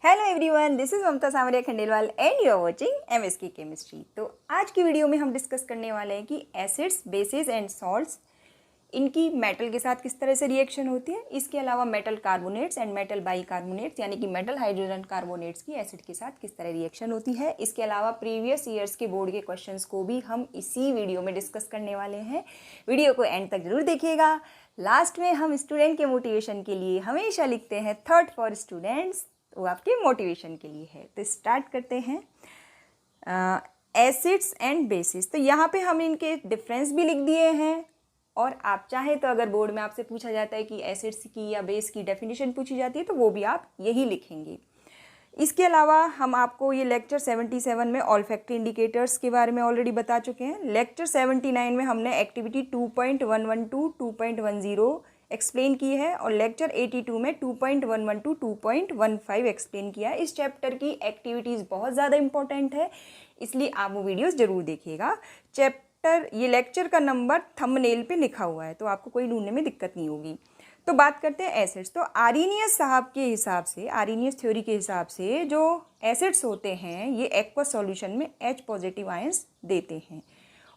Hello everyone, this is Mamta Samaria Khandelwal and you are watching MSK chemistry. तो आज की video में हम डिस्कस करने वाले हैं कि एसिड्स, बेसिस एंड सॉल्ट्स इनकी मेटल के साथ किस तरह से रिएक्शन होती है। इसके अलावा metal carbonates and metal bicarbonates यानी कि मेटल हाइड्रोजन कार्बोनेट्स की एसिड के साथ किस तरह रिएक्शन होती है। इसके अलावा प्रीवियस ईयर्स के बोर्ड के क्वेश्चंस को भी हम इसी वीडियो में डिस्कस करने वाले हैं। वीडियो को एंड तक जरूर देखिएगा। लास्ट में हम स्टूडेंट के मोटिवेशन के लिए हमेशा लिखते हैं थॉट फॉर स्टूडेंट्स, वो आपके मोटिवेशन के लिए है। तो स्टार्ट करते हैं। एसिड्स एंड बेसिस, तो यहाँ पे हम इनके डिफरेंस भी लिख दिए हैं। और आप चाहें तो अगर बोर्ड में आपसे पूछा जाता है कि एसिड्स की या बेस की डेफिनेशन पूछी जाती है तो वो भी आप यही लिखेंगे। इसके अलावा हम आपको ये लेक्चर 77 में ऑल्फैक्टरी इंडिकेटर्स के बारे में ऑलरेडी बता चुके हैं। लेक्चर 79 में हमने एक्टिविटी 2.112, 2.10 एक्सप्लेन की है और लेक्चर 82 में 2.11 टू 2.15 एक्सप्लेन किया है। इस चैप्टर की एक्टिविटीज़ बहुत ज़्यादा इंपॉर्टेंट है, इसलिए आप वो वीडियोस जरूर देखिएगा। ये लेक्चर का नंबर थंबनेल पे लिखा हुआ है, तो आपको कोई ढूंढने में दिक्कत नहीं होगी। तो बात करते हैं एसिड्स। तो आर्रीनियस साहब के हिसाब से, आर्रीनियस थ्योरी के हिसाब से जो एसिड्स होते हैं ये एक्वस सॉल्यूशन में H पॉजिटिव आयंस देते हैं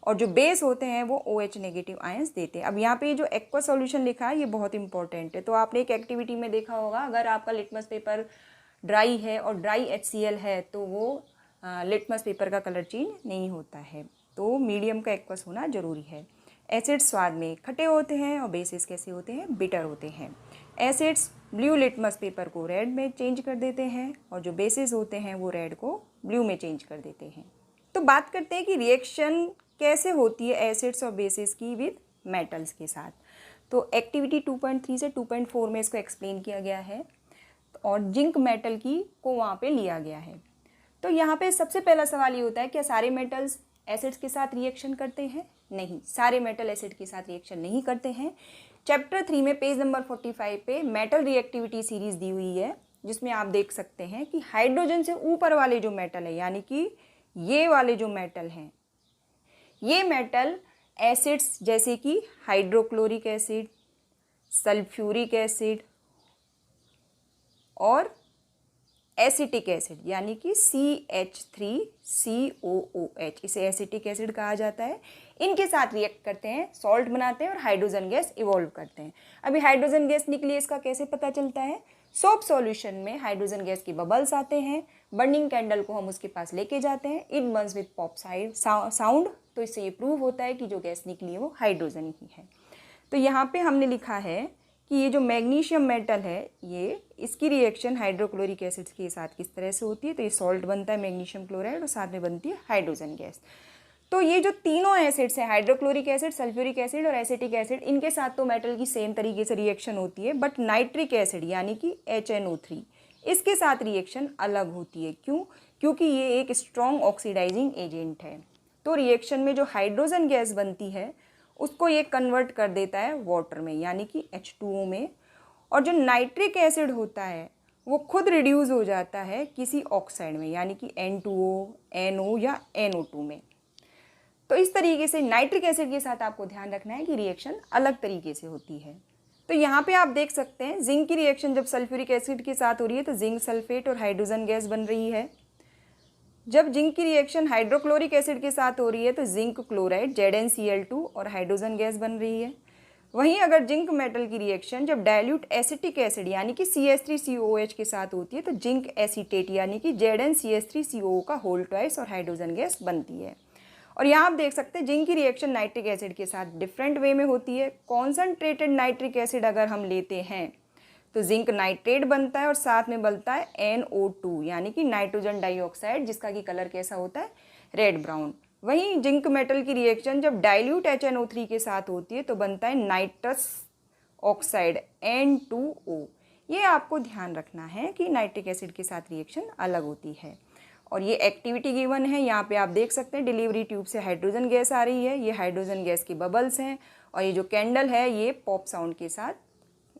और जो बेस होते हैं वो OH नेगेटिव आयंस देते हैं। अब यहाँ पे जो एक्वस सॉल्यूशन लिखा है ये बहुत इंपॉर्टेंट है। तो आपने एक एक्टिविटी में देखा होगा, अगर आपका लिटमस पेपर ड्राई है और ड्राई HCl है तो वो लिटमस पेपर का कलर चेंज नहीं होता है। तो मीडियम का एक्वस होना ज़रूरी है। एसिड्स स्वाद में खट्टे होते हैं और बेसिस कैसे होते हैं, बिटर होते हैं। एसिड्स ब्लू लिटमस पेपर को रेड में चेंज कर देते हैं और जो बेसिस होते हैं वो रेड को ब्लू में चेंज कर देते हैं। तो बात करते हैं कि रिएक्शन कैसे होती है एसिड्स और बेसिस की विद मेटल्स के साथ। तो एक्टिविटी 2.3 से 2.4 में इसको एक्सप्लेन किया गया है और जिंक मेटल को वहाँ पे लिया गया है। तो यहाँ पे सबसे पहला सवाल ये होता है, क्या सारे मेटल्स एसिड्स के साथ रिएक्शन करते हैं? नहीं, सारे मेटल एसिड के साथ रिएक्शन नहीं करते हैं। चैप्टर 3 में पेज नंबर 45 पे मेटल रिएक्टिविटी सीरीज दी हुई है, जिसमें आप देख सकते हैं कि हाइड्रोजन से ऊपर वाले जो मेटल है यानी कि ये वाले जो मेटल हैं, ये मेटल एसिड्स जैसे कि हाइड्रोक्लोरिक एसिड, सल्फ्यूरिक एसिड और एसिटिक एसिड यानी कि CH3COOH, इसे एसिटिक एसिड कहा जाता है, इनके साथ रिएक्ट करते हैं, सॉल्ट बनाते हैं और हाइड्रोजन गैस इवॉल्व करते हैं। अभी हाइड्रोजन गैस निकली, इसका कैसे पता चलता है? सोप सॉल्यूशन में हाइड्रोजन गैस के बबल्स आते हैं, बर्निंग कैंडल को हम उसके पास लेके जाते हैं, it Burns with pop sound. तो इससे ये प्रूव होता है कि जो गैस निकली है वो हाइड्रोजन ही है। तो यहाँ पे हमने लिखा है कि ये जो मैग्नीशियम मेटल है ये, इसकी रिएक्शन हाइड्रोक्लोरिक एसिड के साथ किस तरह से होती है। तो ये सॉल्ट बनता है मैग्नीशियम क्लोराइड और साथ में बनती है हाइड्रोजन गैस। तो ये जो तीनों एसिड्स हैं, हाइड्रोक्लोरिक एसिड, सल्फ्यूरिक एसिड और एसिटिक एसिड, इनके साथ तो मेटल की सेम तरीके से रिएक्शन होती है, बट नाइट्रिक एसिड यानी कि HNO3, इसके साथ रिएक्शन अलग होती है। क्यों? क्योंकि ये एक स्ट्रॉन्ग ऑक्सीडाइजिंग एजेंट है। तो रिएक्शन में जो हाइड्रोजन गैस बनती है उसको ये कन्वर्ट कर देता है वाटर में यानी कि H2O में, और जो नाइट्रिक एसिड होता है वो खुद रिड्यूस हो जाता है किसी ऑक्साइड में यानी कि N2O, NO या NO2 में। तो इस तरीके से नाइट्रिक एसिड के साथ आपको ध्यान रखना है कि रिएक्शन अलग तरीके से होती है। तो यहाँ पे आप देख सकते हैं जिंक की रिएक्शन जब सल्फ्यूरिक एसिड के साथ हो रही है तो जिंक सल्फेट और हाइड्रोजन गैस बन रही है। जब जिंक की रिएक्शन हाइड्रोक्लोरिक एसिड के साथ हो रही है तो जिंक क्लोराइड ZnCl2 और हाइड्रोजन गैस बन रही है। वहीं अगर जिंक मेटल की रिएक्शन जब डाइल्यूट एसिटिक एसिड यानी कि CH3COOH के साथ होती है तो जिंक एसीटेट यानी कि ZnCH3COO का होल ट्वाइस और हाइड्रोजन गैस बनती है। और यहाँ आप देख सकते हैं जिंक की रिएक्शन नाइट्रिक एसिड के साथ डिफरेंट वे में होती है। कॉन्सनट्रेटेड नाइट्रिक एसिड अगर हम लेते हैं तो जिंक नाइट्रेट बनता है और साथ में बनता है NO2 यानी कि नाइट्रोजन डाइऑक्साइड, जिसका कि कलर कैसा होता है, रेड ब्राउन। वहीं जिंक मेटल की रिएक्शन जब डाइल्यूट HNO3 के साथ होती है तो बनता है नाइट्रस ऑक्साइड N2O। ये आपको ध्यान रखना है कि नाइट्रिक एसिड के साथ रिएक्शन अलग होती है। और ये एक्टिविटी गिवन है, यहाँ पे आप देख सकते हैं डिलीवरी ट्यूब से हाइड्रोजन गैस आ रही है, ये हाइड्रोजन गैस की बबल्स हैं और ये जो कैंडल है ये पॉप साउंड के साथ,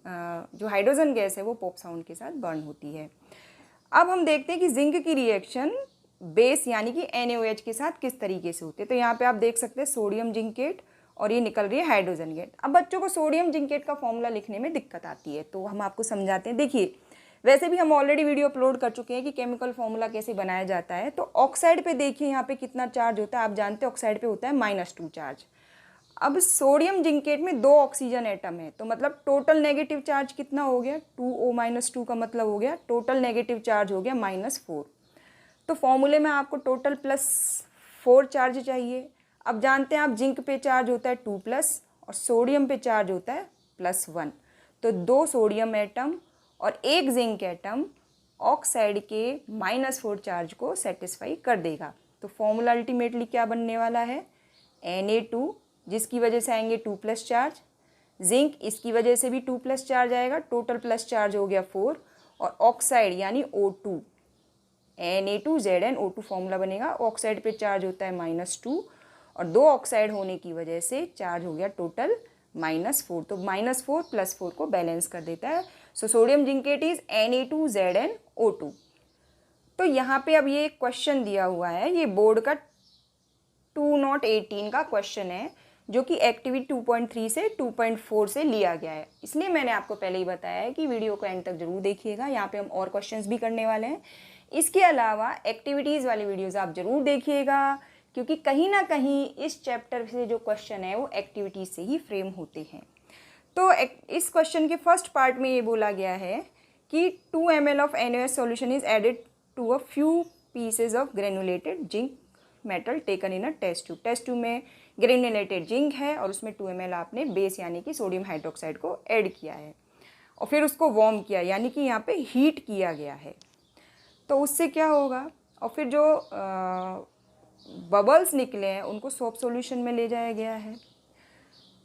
जो हाइड्रोजन गैस है वो पॉप साउंड के साथ बर्न होती है। अब हम देखते हैं कि जिंक की रिएक्शन बेस यानी कि NaOH के साथ किस तरीके से होती है। तो यहाँ पे आप देख सकते हैं सोडियम जिंकेट और ये निकल रही है हाइड्रोजन गैस। अब बच्चों को सोडियम जिंकेट का फॉर्मूला लिखने में दिक्कत आती है तो हम आपको समझाते हैं। देखिए वैसे भी हम ऑलरेडी वीडियो अपलोड कर चुके हैं कि केमिकल फॉर्मूला कैसे बनाया जाता है। तो ऑक्साइड पे देखिए यहाँ पे कितना चार्ज होता है, आप जानते हैं ऑक्साइड पे होता है -2 चार्ज। अब सोडियम जिंकेट में 2 ऑक्सीजन एटम है, तो मतलब टोटल नेगेटिव चार्ज कितना हो गया, 2O-2 का मतलब हो गया टोटल नेगेटिव चार्ज हो गया -4। तो फॉर्मूले में आपको टोटल +4 चार्ज चाहिए। अब जानते हैं आप जिंक पे चार्ज होता है 2+ और सोडियम पे चार्ज होता है +1। तो 2 सोडियम एटम और 1 जिंक एटम ऑक्साइड के -4 चार्ज को सेटिस्फाई कर देगा। तो फॉर्मूला अल्टीमेटली क्या बनने वाला है, Na2, जिसकी वजह से आएंगे 2+ चार्ज, जिंक इसकी वजह से भी 2+ चार्ज आएगा, टोटल प्लस चार्ज हो गया 4, और ऑक्साइड यानी O2, Na2ZnO2 फॉर्मूला बनेगा। ऑक्साइड पे चार्ज होता है -2 और 2 ऑक्साइड होने की वजह से चार्ज हो गया टोटल -4। तो -4 + 4 को बैलेंस कर देता है। So sodium zincate is Na2ZnO2। तो यहाँ पे अब ये एक क्वेश्चन दिया हुआ है, ये बोर्ड का 2018 का क्वेश्चन है, जो कि एक्टिविटी 2.3 से 2.4 से लिया गया है। इसलिए मैंने आपको पहले ही बताया है कि वीडियो को एंड तक जरूर देखिएगा। यहाँ पे हम और क्वेश्चंस भी करने वाले हैं। इसके अलावा एक्टिविटीज़ वाली वीडियोज़ आप ज़रूर देखिएगा, क्योंकि कहीं ना कहीं इस चैप्टर से जो क्वेश्चन है वो एक्टिविटीज़ से ही फ्रेम होते हैं। तो इस क्वेश्चन के फर्स्ट पार्ट में ये बोला गया है कि 2 ml of NaOH solution is added to a few pieces of granulated zinc metal taken in a test tube. Test tube में ग्रेनुलेटेड जिंक है और उसमें 2 ml आपने बेस यानी कि सोडियम हाइड्रोक्साइड को ऐड किया है और फिर उसको वार्म किया, यानी कि यहाँ पे हीट किया गया है। तो उससे क्या होगा, और फिर जो बबल्स निकले हैं उनको सोप सॉल्यूशन में ले जाया गया है।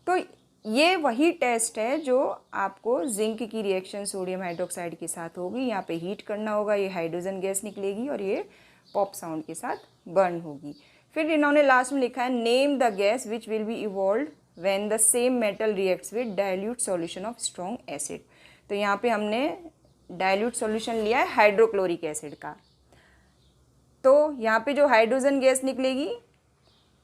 तो ये वही टेस्ट है जो आपको जिंक की रिएक्शन सोडियम हाइड्रोक्साइड के साथ होगी। यहाँ पे हीट करना होगा, ये हाइड्रोजन गैस निकलेगी और ये पॉप साउंड के साथ बर्न होगी। फिर इन्होंने लास्ट में लिखा है name the gas which will be evolve when the same metal reacts with dilute solution of strong acid. तो यहाँ पे हमने डाइल्यूट सॉल्यूशन लिया है हाइड्रोक्लोरिक एसिड का। तो यहाँ पे जो हाइड्रोजन गैस निकलेगी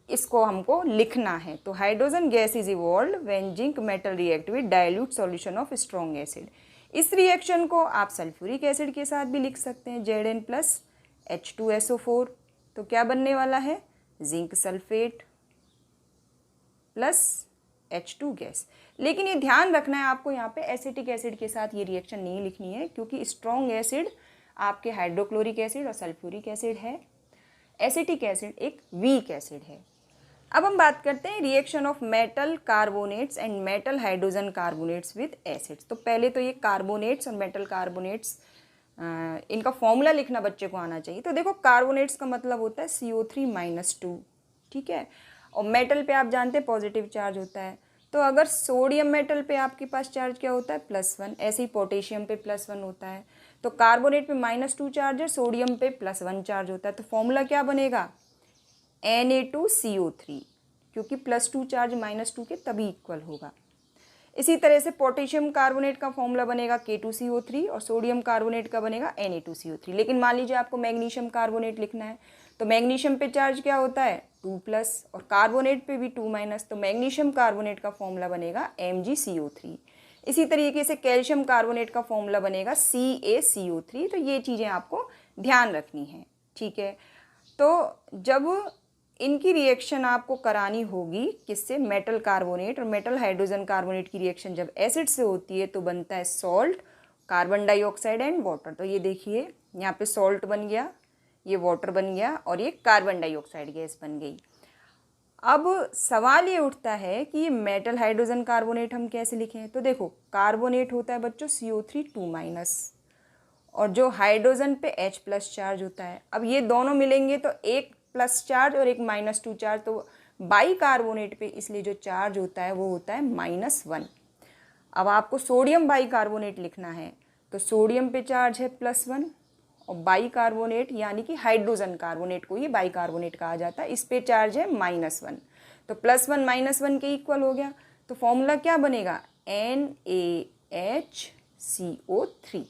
इसको हमको लिखना है। तो hydrogen gas is evolve when zinc metal react with dilute solution of strong acid. इस रिएक्शन को आप सल्फ्यूरिक एसिड के साथ भी लिख सकते हैं, Zn + H2SO4। तो क्या बनने वाला है, zinc sulphate plus H2 gas. लेकिन ये ध्यान रखना है आपको, यहाँ पे एसिटिक एसिड के साथ ये रिएक्शन नहीं लिखनी है, क्योंकि स्ट्रॉन्ग एसिड आपके हाइड्रोक्लोरिक एसिड और सल्फ्यूरिक एसिड है, एसिटिक एसिड एक वीक एसिड है। अब हम बात करते हैं reaction of metal carbonates and metal hydrogen carbonates with acids. तो पहले तो ये कार्बोनेट्स और मेटल कार्बोनेट्स, इनका फॉर्मूला लिखना बच्चे को आना चाहिए। तो देखो कार्बोनेट्स का मतलब होता है CO3-2, ठीक है, और मेटल पे आप जानते हैं पॉजिटिव चार्ज होता है। तो अगर सोडियम मेटल पे आपके पास चार्ज क्या होता है, +1, ऐसे ही पोटेशियम पे +1 होता है। तो कार्बोनेट पे -2 चार्ज है, सोडियम पे +1 चार्ज होता है। तो फॉर्मूला क्या बनेगा, Na2CO3, क्योंकि +2 चार्ज -2 के तभी इक्वल होगा। इसी तरह से पोटेशियम कार्बोनेट का फॉर्मूला बनेगा K2CO3 और सोडियम कार्बोनेट का बनेगा Na2CO3। लेकिन मान लीजिए आपको मैग्नीशियम कार्बोनेट लिखना है, तो मैग्नीशियम पे चार्ज क्या होता है, 2+ और कार्बोनेट पे भी 2-, तो मैग्नीशियम कार्बोनेट का फॉर्मूला बनेगा MgCO3। इसी तरीके से कैल्शियम कार्बोनेट का फॉर्मूला बनेगा CaCO3। तो ये चीज़ें आपको ध्यान रखनी है, ठीक है। तो जब इनकी रिएक्शन आपको करानी होगी किससे, मेटल कार्बोनेट और मेटल हाइड्रोजन कार्बोनेट की रिएक्शन जब एसिड से होती है तो बनता है salt, carbon dioxide and water. तो ये देखिए यहाँ पे सॉल्ट बन गया, ये वाटर बन गया और ये कार्बन डाइऑक्साइड गैस बन गई। अब सवाल ये उठता है कि ये मेटल हाइड्रोजन कार्बोनेट हम कैसे लिखें। तो देखो कार्बोनेट होता है बच्चों CO3 2- और जो हाइड्रोजन पे H+ चार्ज होता है। अब ये दोनों मिलेंगे तो एक प्लस चार्ज और एक -2 चार्ज, तो बाई कार्बोनेट पे इसलिए जो चार्ज होता है वो होता है -1। अब आपको सोडियम बाई कार्बोनेट लिखना है, तो सोडियम पे चार्ज है +1 और बाई कार्बोनेट यानी कि हाइड्रोजन कार्बोनेट को ही बाई कार्बोनेट कहा जाता है, इस पे चार्ज है -1। तो +1 -1 के इक्वल हो गया। तो फॉर्मूला क्या बनेगा, NaHCO3।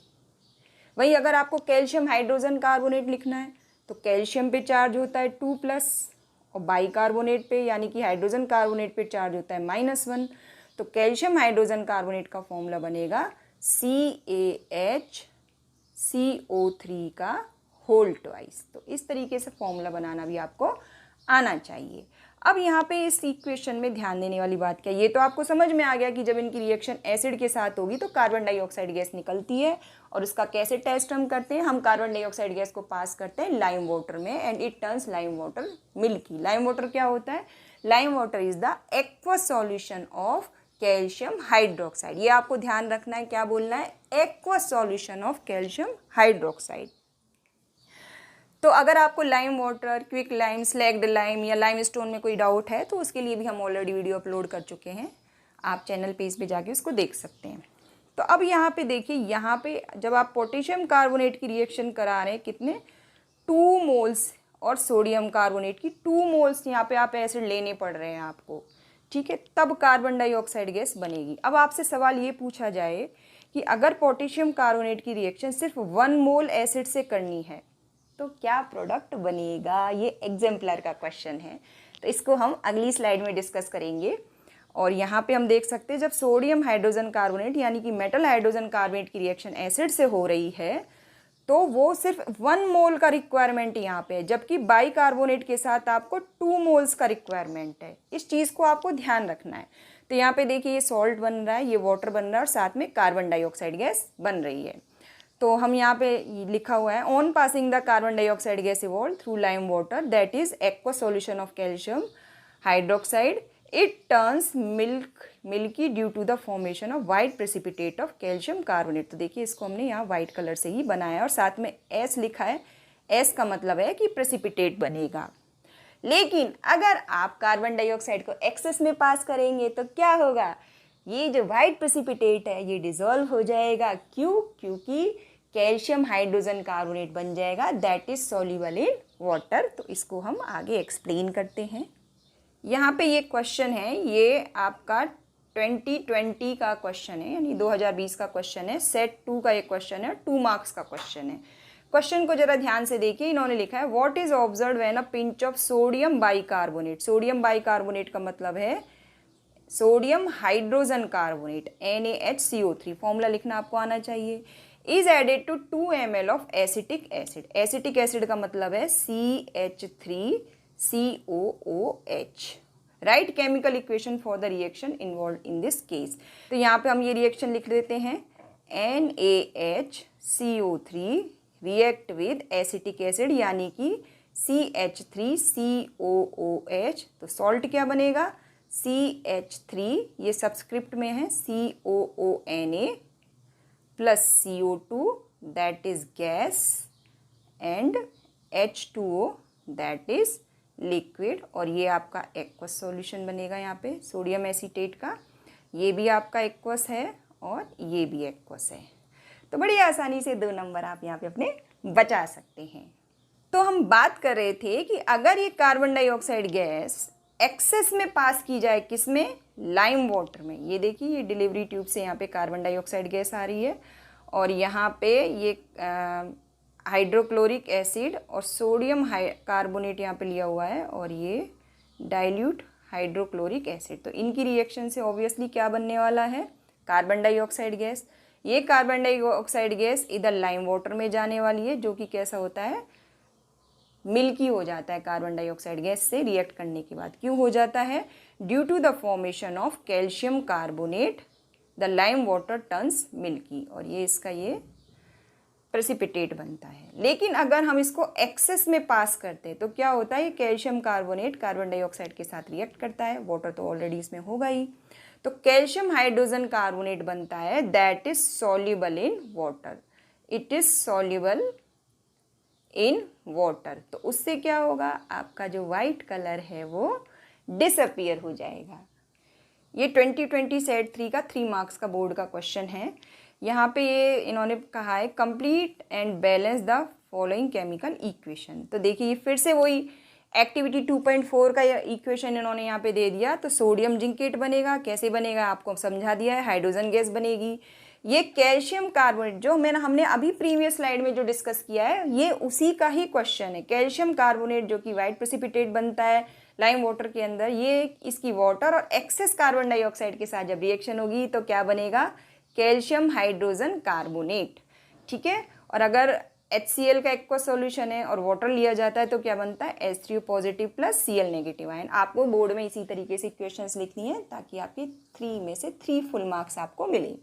वही अगर आपको कैल्शियम हाइड्रोजन कार्बोनेट लिखना है तो कैल्शियम पे चार्ज होता है 2+ और बाई कार्बोनेट पे यानी कि हाइड्रोजन कार्बोनेट पे चार्ज होता है -1। तो कैल्शियम हाइड्रोजन कार्बोनेट का फॉर्मूला बनेगा CaH CO3 का होल ट्वाइस। तो इस तरीके से फॉर्मूला बनाना भी आपको आना चाहिए। अब यहाँ पे इस इक्वेशन में ध्यान देने वाली बात क्या है, ये तो आपको समझ में आ गया कि जब इनकी रिएक्शन एसिड के साथ होगी तो कार्बन डाइऑक्साइड गैस निकलती है, और उसका कैसे टेस्ट हम करते हैं, हम कार्बन डाइऑक्साइड गैस को पास करते हैं लाइम वाटर में and it turns lime water milky. Lime water क्या होता है, lime water is the aqueous solution of calcium hydroxide. ये आपको ध्यान रखना है, क्या बोलना है, aqueous solution of calcium hydroxide. तो अगर आपको lime water, quick lime, slagged lime या लाइम स्टोन में कोई डाउट है तो उसके लिए भी हम ऑलरेडी वीडियो अपलोड कर चुके हैं, आप चैनल पेज पे जाके उसको देख सकते हैं। तो अब यहाँ पे देखिए, यहाँ पे जब आप पोटेशियम कार्बोनेट की रिएक्शन करा रहे हैं, कितने 2 मोल्स और सोडियम कार्बोनेट की 2 मोल्स यहाँ पे आप एसिड लेने पड़ रहे हैं आपको, ठीक है, तब कार्बन डाइऑक्साइड गैस बनेगी। अब आपसे सवाल ये पूछा जाए कि अगर पोटेशियम कार्बोनेट की रिएक्शन सिर्फ 1 मोल एसिड से करनी है तो क्या प्रोडक्ट बनेगा, ये एग्जाम्पलर का क्वेश्चन है। तो इसको हम अगली स्लाइड में डिस्कस करेंगे। और यहाँ पे हम देख सकते हैं जब सोडियम हाइड्रोजन कार्बोनेट यानी कि मेटल हाइड्रोजन कार्बोनेट की रिएक्शन एसिड से हो रही है तो वो सिर्फ 1 मोल का रिक्वायरमेंट यहाँ पे है, जबकि बाई कार्बोनेट के साथ आपको 2 मोल्स का रिक्वायरमेंट है। इस चीज़ को आपको ध्यान रखना है। तो यहाँ पे देखिए, ये सॉल्ट बन रहा है, ये वाटर बन रहा है और साथ में कार्बन डाइऑक्साइड गैस बन रही है। तो हम यहाँ पे लिखा हुआ है, on passing the carbon dioxide gas evolve through lime water that is aqueous solution of calcium hydroxide, it turns milky due to the formation of white precipitate of calcium carbonate. तो देखिए, इसको हमने यहाँ वाइट कलर से ही बनाया और साथ में एस लिखा है। एस का मतलब है कि प्रेसिपिटेट बनेगा। लेकिन अगर आप कार्बन डाइऑक्साइड को एक्सेस में पास करेंगे तो क्या होगा, ये जो वाइट प्रेसिपिटेट है ये डिसॉल्व हो जाएगा। क्यों? क्योंकि कैल्शियम हाइड्रोजन कार्बोनेट बन जाएगा that is soluble in water. तो इसको हम आगे एक्सप्लेन करते हैं। यहाँ पे ये क्वेश्चन है, ये आपका 2020 का क्वेश्चन है, यानी 2020 का क्वेश्चन है। सेट 2 का एक क्वेश्चन है, 2 मार्क्स का क्वेश्चन है। क्वेश्चन को जरा ध्यान से देखिए, इन्होंने लिखा है what is observed when a pinch of sodium bicarbonate. Sodium bicarbonate का मतलब है sodium hydrogen carbonate NaHCO3, formula लिखना आपको आना चाहिए, is added to 2 ml of acetic acid. Acetic acid का मतलब है CH3COOH। Write chemical equation for the reaction involve in this case. तो यहाँ पे हम ये रिएक्शन लिख देते हैं, NaHCO3 react with acetic acid यानी कि CH3COOH। तो सॉल्ट क्या बनेगा, CH3, ये सब्सक्रिप्ट में है, COONA plus CO2 that is gas and H2O that is liquid. और ये आपका एक्वस सॉल्यूशन बनेगा यहाँ पे सोडियम एसीटेट का। ये भी आपका एक्वस है और ये भी एक्वस है। तो बड़ी आसानी से 2 नंबर आप यहाँ पे अपने बचा सकते हैं। तो हम बात कर रहे थे कि अगर ये कार्बन डाइऑक्साइड गैस एक्सेस में पास की जाए, किसमें, लाइम वाटर में। ये देखिए, ये डिलीवरी ट्यूब से यहाँ पे कार्बन डाइऑक्साइड गैस आ रही है और यहाँ पे ये हाइड्रोक्लोरिक एसिड और सोडियम कार्बोनेट यहाँ पे लिया हुआ है और ये डाइल्यूट हाइड्रोक्लोरिक एसिड। तो इनकी रिएक्शन से ऑब्वियसली क्या बनने वाला है, कार्बन डाइऑक्साइड गैस। ये कार्बन डाइऑक्साइड गैस इधर लाइम वाटर में जाने वाली है, जो कि कैसा होता है, मिल्की हो जाता है कार्बन डाइऑक्साइड गैस से रिएक्ट करने के बाद। क्यों हो जाता है, due to the formation of calcium carbonate the lime water turns milky, और ये इसका ये प्रेसिपिटेट बनता है। लेकिन अगर हम इसको एक्सेस में पास करते हैं तो क्या होता है, ये कैल्शियम कार्बोनेट कार्बन डाइऑक्साइड के साथ रिएक्ट करता है, वाटर तो ऑलरेडी इसमें होगा ही, तो कैल्शियम हाइड्रोजन कार्बोनेट बनता है that is soluble in water. It is soluble in water. तो उससे क्या होगा, आपका जो वाइट कलर है वो डिसअपियर हो जाएगा। ये 2020 सेट 3 का 3 मार्क्स का बोर्ड का क्वेश्चन है। यहाँ पे ये इन्होंने कहा है complete and balance the following chemical equation. तो देखिए, ये फिर से वही एक्टिविटी 2.4 का इक्वेशन इन्होंने यहाँ पे दे दिया। तो सोडियम जिंकेट बनेगा, कैसे बनेगा आपको समझा दिया है, हाइड्रोजन गैस बनेगी। ये कैल्शियम कार्बोनेट जो हमने अभी प्रीवियस स्लाइड में जो डिस्कस किया है, ये उसी का ही क्वेश्चन है। कैल्शियम कार्बोनेट जो कि वाइट प्रेसिपिटेट बनता है लाइम वाटर के अंदर, ये इसकी वाटर और एक्सेस कार्बन डाइऑक्साइड के साथ जब रिएक्शन होगी तो क्या बनेगा, कैल्शियम हाइड्रोजन कार्बोनेट। ठीक है, और अगर HCl का एक्वा सॉल्यूशन है और वाटर लिया जाता है तो क्या बनता है H3O positive plus Cl negative ion. आपको बोर्ड में इसी तरीके से इक्वेशंस लिखनी है ताकि आपके 3 में से 3 फुल मार्क्स आपको मिले।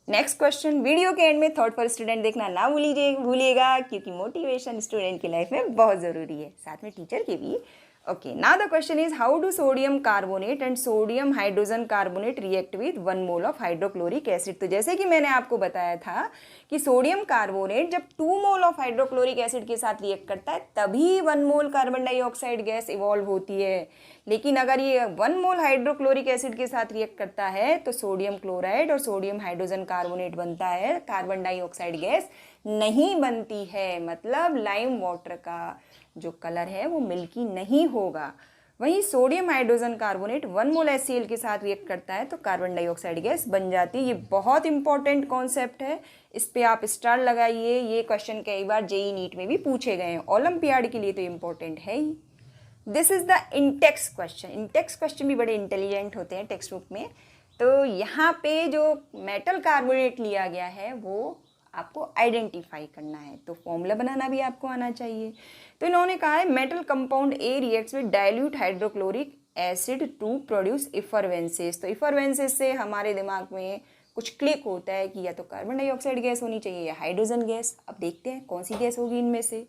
नेक्स्ट क्वेश्चन, वीडियो के एंड में थॉट फॉर स्टूडेंट देखना ना भूलिएगा क्योंकि मोटिवेशन स्टूडेंट की लाइफ में बहुत ज़रूरी है, साथ में टीचर के भी। Okay, now the question is how do sodium carbonate and sodium hydrogen carbonate react with 1 mole of hydrochloric acid। तो जैसे कि मैंने आपको बताया था कि सोडियम कार्बोनेट जब 2 मोल ऑफ हाइड्रोक्लोरिक एसिड के साथ रिएक्ट करता है तभी 1 mole carbon dioxide gas evolve होती है। लेकिन अगर ये 1 मोल हाइड्रोक्लोरिक एसिड के साथ रिएक्ट करता है तो सोडियम क्लोराइड और सोडियम हाइड्रोजन कार्बोनेट बनता है, कार्बन डाइऑक्साइड गैस नहीं बनती है। मतलब लाइम वाटर का जो कलर है वो मिल्की नहीं होगा। वहीं सोडियम हाइड्रोजन कार्बोनेट 1 मोल HCl के साथ रिएक्ट करता है तो कार्बन डाइऑक्साइड गैस बन जाती है। ये बहुत इंपॉर्टेंट कॉन्सेप्ट है, इस पे आप स्टार लगाइए। ये क्वेश्चन कई बार JEE नीट में भी पूछे गए हैं, ओलंपियाड के लिए तो इम्पोर्टेंट है ही। This is the intext question. Intext question भी बड़े इंटेलिजेंट होते हैं टेक्स्ट बुक में। तो यहाँ पे जो मेटल कार्बोनेट लिया गया है वो आपको आइडेंटिफाई करना है, तो फॉर्मूला बनाना भी आपको आना चाहिए। तो इन्होंने कहा है metal compound A reacts with dilute hydrochloric acid to produce effervescences. तो इफरवेंसेस से हमारे दिमाग में कुछ क्लिक होता है कि या तो कार्बन डाइऑक्साइड गैस होनी चाहिए या हाइड्रोजन गैस। अब देखते हैं कौन सी गैस होगी इनमें से।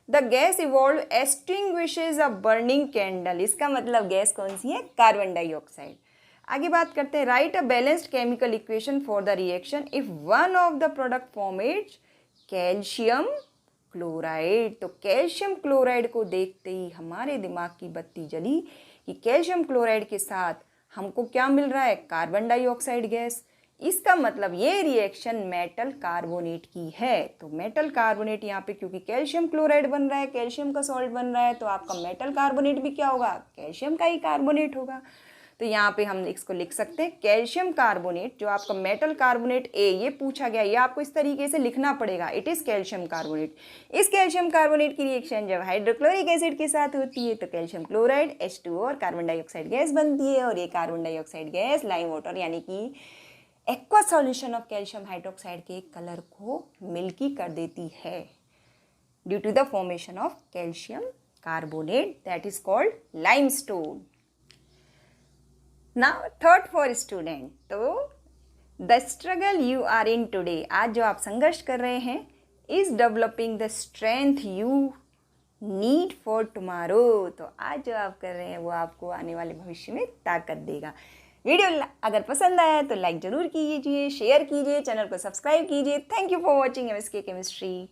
The gas evolve extinguishes a burning candle. इसका मतलब गैस कौन सी है? Carbon dioxide. आगे बात करते हैं, write a balanced chemical equation for the reaction if one of the product formed calcium chloride. तो कैल्शियम क्लोराइड को देखते ही हमारे दिमाग की बत्ती जली कि कैल्शियम क्लोराइड के साथ हमको क्या मिल रहा है? Carbon dioxide gas. इसका मतलब ये रिएक्शन मेटल कार्बोनेट की है। तो मेटल कार्बोनेट यहाँ पे क्योंकि कैल्शियम क्लोराइड बन रहा है, कैल्शियम का सॉल्ट बन रहा है, तो आपका मेटल कार्बोनेट भी क्या होगा? कैल्शियम का ही कार्बोनेट होगा। तो यहाँ पे हम इसको लिख सकते हैं कैल्शियम कार्बोनेट, जो आपका मेटल कार्बोनेट ए ये पूछा गया, ये आपको इस तरीके से लिखना पड़ेगा, इट इज़ कैल्शियम कार्बोनेट। इस कैल्शियम कार्बोनेट की रिएक्शन जब हाइड्रोक्लोरिक एसिड के साथ होती है तो कैल्शियम क्लोराइड H2O और कार्बन डाइऑक्साइड गैस बनती है। और ये carbon dioxide gas lime water यानी कि aqua solution of calcium hydroxide के कलर को मिल्की कर देती है due to the formation of calcium carbonate that is called limestone. Now third for student, तो the struggle you are in today, आज जो आप संघर्ष कर रहे हैं, is developing the strength you need for tomorrow. तो आज जो आप कर रहे हैं वो आपको आने वाले भविष्य में ताकत देगा। वीडियो अगर पसंद आया तो लाइक ज़रूर कीजिए, शेयर कीजिए, चैनल को सब्सक्राइब कीजिए। Thank you for watching MSK chemistry.